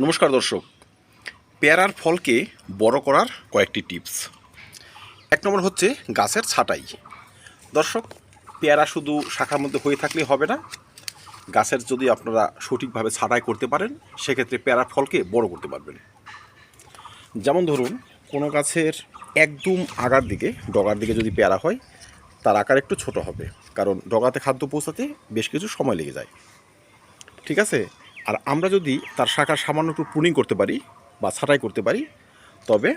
নমস্কার দর্শক, পেয়ারার ফলকে বড় করার কয়েকটি টিপস। এক নম্বর হচ্ছে গাছের ছাঁটাই। দর্শক, পেয়ারা শুধু শাখার মধ্যে হয়ে থাকলেই হবে না, গাছের যদি আপনারা সঠিকভাবে ছাঁটাই করতে পারেন সেক্ষেত্রে পেয়ারার ফলকে বড় করতে পারবেন। যেমন ধরুন, কোনো গাছের একদম আগার দিকে ডগার দিকে যদি পেয়ারা হয় তার আকার একটু ছোট হবে, কারণ ডগাতে খাদ্য পৌঁছাতে বেশ কিছু সময় লেগে যায়। ঠিক আছে, আর আমরা যদি তার শাখার সামান্য একটু প্রুনিং করতে পারি বা ছাঁটাই করতে পারি তবে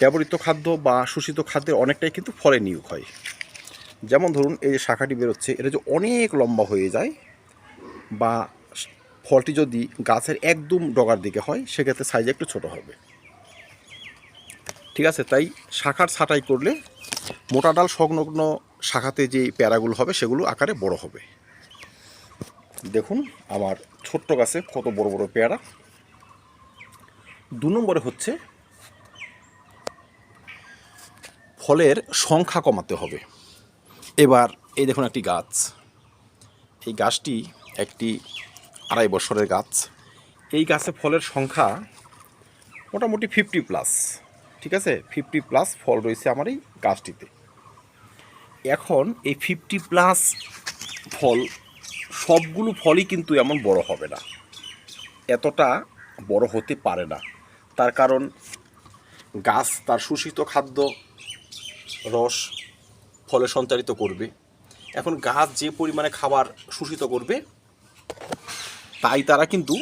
ব্যবহৃত খাদ্য বা শোষিত খাদ্যের অনেকটাই কিন্তু ফলে নিয়োগ হয়। যেমন ধরুন, এই যে শাখাটি বেরোচ্ছে এটা যে অনেক লম্বা হয়ে যায়, বা ফলটি যদি গাছের একদম ডগার দিকে হয় সেক্ষেত্রে সাইজ একটু ছোট হবে। ঠিক আছে, তাই শাখার ছাঁটাই করলে মোটা ডাল সংলগ্ন শাখাতে যে পেয়ারাগুলো হবে সেগুলো আকারে বড় হবে। দেখুন আমার ছোট্ট গাছে কত বড় বড় পেয়ারা। 2 নম্বরে হচ্ছে ফলের সংখ্যা কমাতে হবে। এবার এই দেখুন একটি গাছ, এই গাছটি একটি 2.5 বছরের গাছ। এই গাছে ফলের সংখ্যা মোটামুটি 50+। ঠিক আছে, 50+ ফল রয়েছে আমার এই গাছটিতে। এখন এই 50+ ফল, সবগুলো ফলই কিন্তু এমন বড় হবে না, এতটা বড় হতে পারে না। তার কারণ গাছ তার শোষিত খাদ্য রস ফলে সঞ্চারিত করবে। এখন গাছ যে পরিমাণে খাবার শোষিত করবে তাই তারা কিন্তু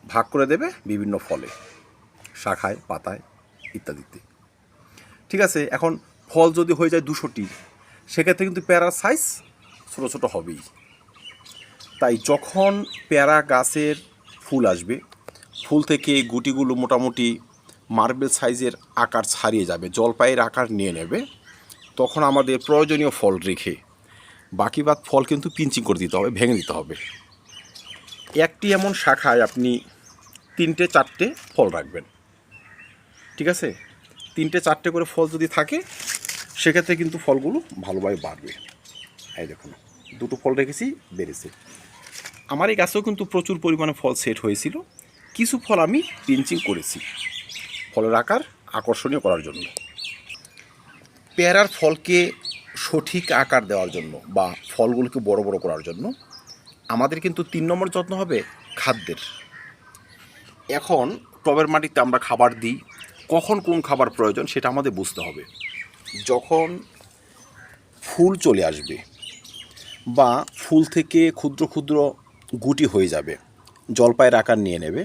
ভাগ করে দেবে বিভিন্ন ফলে, শাখায়, পাতায় ইত্যাদিতে। ঠিক আছে, এখন ফল যদি হয়ে যায় 200টি সেক্ষেত্রে কিন্তু পেয়ারার সাইজ ছোটো ছোটো হবেই। তাই যখন পেয়ারা গাছের ফুল আসবে, ফুল থেকে গুটিগুলো মোটামুটি মার্বেল সাইজের আকার ছাড়িয়ে যাবে, জলপাইয়ের আকার নিয়ে নেবে, তখন আমাদের প্রয়োজনীয় ফল রেখে বাকি ফল কিন্তু পিঞ্চিং করে দিতে হবে, ভেঙে দিতে হবে। একটি এমন শাখায় আপনি 3-4টে ফল রাখবেন। ঠিক আছে, 3-4টে করে ফল যদি থাকে সেক্ষেত্রে কিন্তু ফলগুলো ভালোভাবে বাড়বে। এই দেখুন 2টো ফল রেখেছি, বেড়েছে। আমার এই গাছেও কিন্তু প্রচুর পরিমাণে ফল সেট হয়েছিল, কিছু ফল আমি পিঞ্চিং করেছি ফলের আকার আকর্ষণীয় করার জন্য। পেয়ারার ফলকে সঠিক আকার দেওয়ার জন্য বা ফলগুলোকে বড় বড় করার জন্য আমাদের কিন্তু 3 নম্বর যত্ন হবে খাদ্যের। এখন টবের মাটিতে আমরা খাবার দিই, কখন কোন খাবার প্রয়োজন সেটা আমাদের বুঝতে হবে। যখন ফুল চলে আসবে বা ফুল থেকে ক্ষুদ্র ক্ষুদ্র গুটি হয়ে যাবে, জলপাইয়ের আকার নিয়ে নেবে,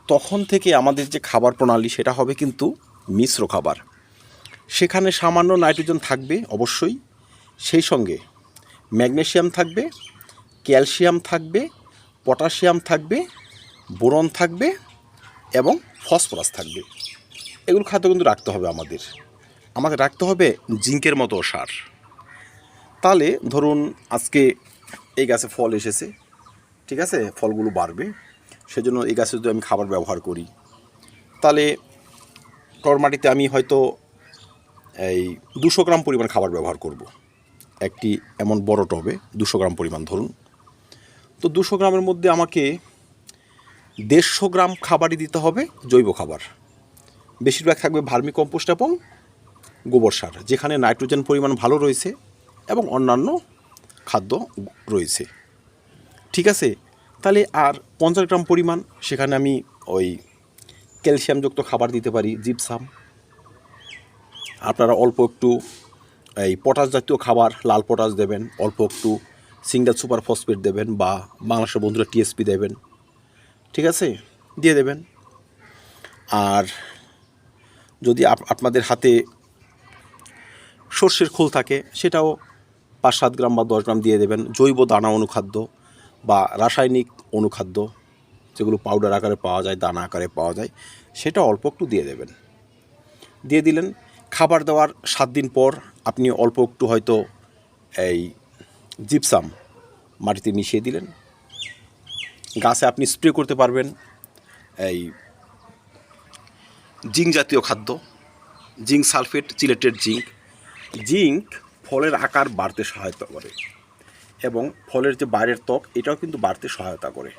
তখন থেকে আমাদের যে খাবার প্রণালী সেটা হবে কিন্তু মিশ্র খাবার। সেখানে সামান্য নাইট্রোজেন থাকবে অবশ্যই, সেই সঙ্গে ম্যাগনেসিয়াম থাকবে, ক্যালসিয়াম থাকবে, পটাশিয়াম থাকবে, বোরন থাকবে এবং ফসফরাস থাকবে। এগুলো খাদ্য কিন্তু রাখতে হবে আমাদের রাখতে হবে জিঙ্কের মতো সার। তাহলে ধরুন আজকে এই গাছে ফল এসেছে, ঠিক আছে, ফলগুলো বাড়বে, সেজন্য এই গাছে যদি আমি খাবার ব্যবহার করি তাহলে টর মাটিতে আমি হয়তো এই 200 গ্রাম পরিমাণ খাবার ব্যবহার করব। একটি এমন বড় টবে 200 গ্রাম পরিমাণ ধরুন, তো 200 গ্রামের মধ্যে আমাকে 150 গ্রাম খাবারই দিতে হবে জৈব খাবার। বেশিরভাগ থাকবে ভার্মি কম্পোস্ট এবং গোবর সার, যেখানে নাইট্রোজেন পরিমাণ ভালো রয়েছে এবং অন্যান্য খাদ্য রয়েছে। ঠিক আছে, তাহলে আর 50 গ্রাম পরিমাণ সেখানে আমি ওই ক্যালসিয়ামযুক্ত খাবার দিতে পারি, জিপসাম। আপনারা অল্প একটু এই পটাশ জাতীয় খাবার, লাল পটাশ দেবেন, অল্প একটু সিঙ্গেল সুপার ফসফেট দেবেন, বা বাংলাদেশের বন্ধুরা টিএসপি দেবেন। ঠিক আছে, দিয়ে দেবেন। আর যদি আপনাদের হাতে সর্ষের খোল থাকে সেটাও 5-7 গ্রাম বা 10 গ্রাম দিয়ে দেবেন। জৈব দানা অনুখাদ্য বা রাসায়নিক অনুখাদ্য যেগুলো পাউডার আকারে পাওয়া যায়, দানা আকারে পাওয়া যায়, সেটা অল্প একটু দিয়ে দেবেন। দিয়ে দিলেন, খাবার দেওয়ার 7 দিন পর আপনি অল্প একটু হয়তো এই জিপসাম মাটিতে মিশিয়ে দিলেন। গাছে আপনি স্প্রে করতে পারবেন এই জিঙ্ক জাতীয় খাদ্য, zinc sulphate, chelated zinc. Zinc ফলের আকার বাড়তে সহায়তা করে এবং ফলের যে বাইরের ত্বক এটাও কিন্তু বাড়তে সহায়তা করে।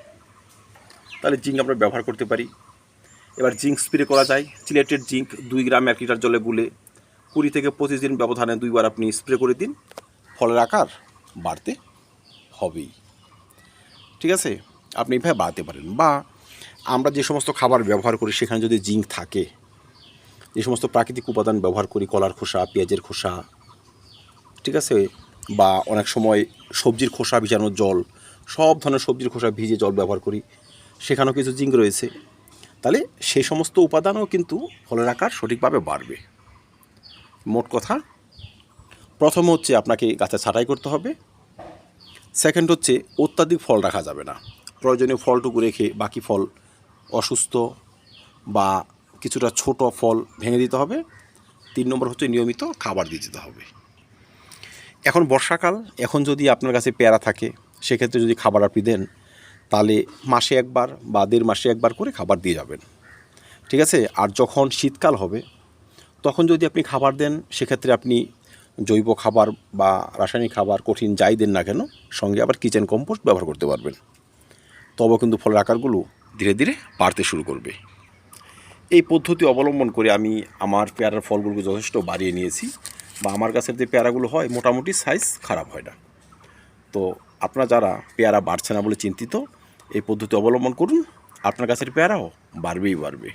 তাহলে জিঙ্ক আমরা ব্যবহার করতে পারি। এবার জিঙ্ক স্প্রে করা যায়, চিলেটেড জিঙ্ক 2 গ্রাম 1 লিটার জলে গুলে 20 থেকে 25 দিন ব্যবধানে 2 বার আপনি স্প্রে করে দিন, ফলের আকার বাড়তে হবেই। ঠিক আছে, আপনি এইভাবে বাড়াতে পারেন। বা আমরা যে সমস্ত খাবার ব্যবহার করি সেখানে যদি জিঙ্ক থাকে, যে সমস্ত প্রাকৃতিক উপাদান ব্যবহার করি, কলার খোসা, পেঁয়াজের খোসা, ঠিক আছে, বা অনেক সময় সবজির খোসা ভিজানোর জল, সব ধরনের সবজির খোসা ভিজে জল ব্যবহার করি, সেখানেও কিছু জিঙ্ক রয়েছে। তাহলে সেই সমস্ত উপাদানও কিন্তু ফলের আকার সঠিকভাবে বাড়বে। মোট কথা, প্রথম হচ্ছে আপনাকে গাছে ছাঁটাই করতে হবে। সেকেন্ড হচ্ছে অত্যাধিক ফল রাখা যাবে না, প্রয়োজনীয় ফলটুকু রেখে বাকি ফল অসুস্থ বা কিছুটা ছোট ফল ভেঙে দিতে হবে। 3 নম্বর হচ্ছে নিয়মিত খাবার দিয়ে দিতে হবে। এখন বর্ষাকাল, এখন যদি আপনার কাছে পেয়ারা থাকে সেক্ষেত্রে যদি খাবার আপনি দেন তাহলে মাসে একবার বা 1.5 মাসে একবার করে খাবার দিয়ে যাবেন। ঠিক আছে, আর যখন শীতকাল হবে তখন যদি আপনি খাবার দেন সেক্ষেত্রে আপনি জৈব খাবার বা রাসায়নিক খাবার কঠিন যাই দেন না কেন, সঙ্গে আবার কিচেন কম্পোস্ট ব্যবহার করতে পারবেন। তবে কিন্তু ফলের আকারগুলো ধীরে ধীরে বাড়তে শুরু করবে। এই পদ্ধতি অবলম্বন করে আমি আমার পেয়ারার ফলগুলোকে যথেষ্ট বাড়িয়ে নিয়েছি, বা আমার কাছের যে পেয়ারাগুলো হয় মোটামুটি সাইজ খারাপ হয় না। তো আপনারা যারা পেয়ারা বাড়ছে না বলে চিন্তিত, এই পদ্ধতি অবলম্বন করুন, আপনার কাছের পেয়ারাও বাড়বেই বাড়বে।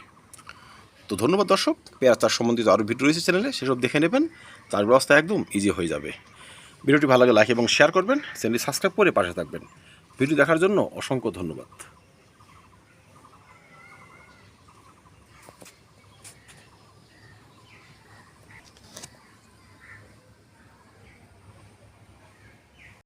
তো ধন্যবাদ দর্শক, পেয়ারা চাষ সম্বন্ধিত আরও ভিডিও রয়েছে চ্যানেলে, সেসব দেখে নেবেন, চাষ ব্যবস্থা একদম ইজি হয়ে যাবে। ভিডিওটি ভালো লাগে লাইক এবং শেয়ার করবেন, চ্যানেলটি সাবস্ক্রাইব করে পাশে থাকবেন। ভিডিও দেখার জন্য অসংখ্য ধন্যবাদ।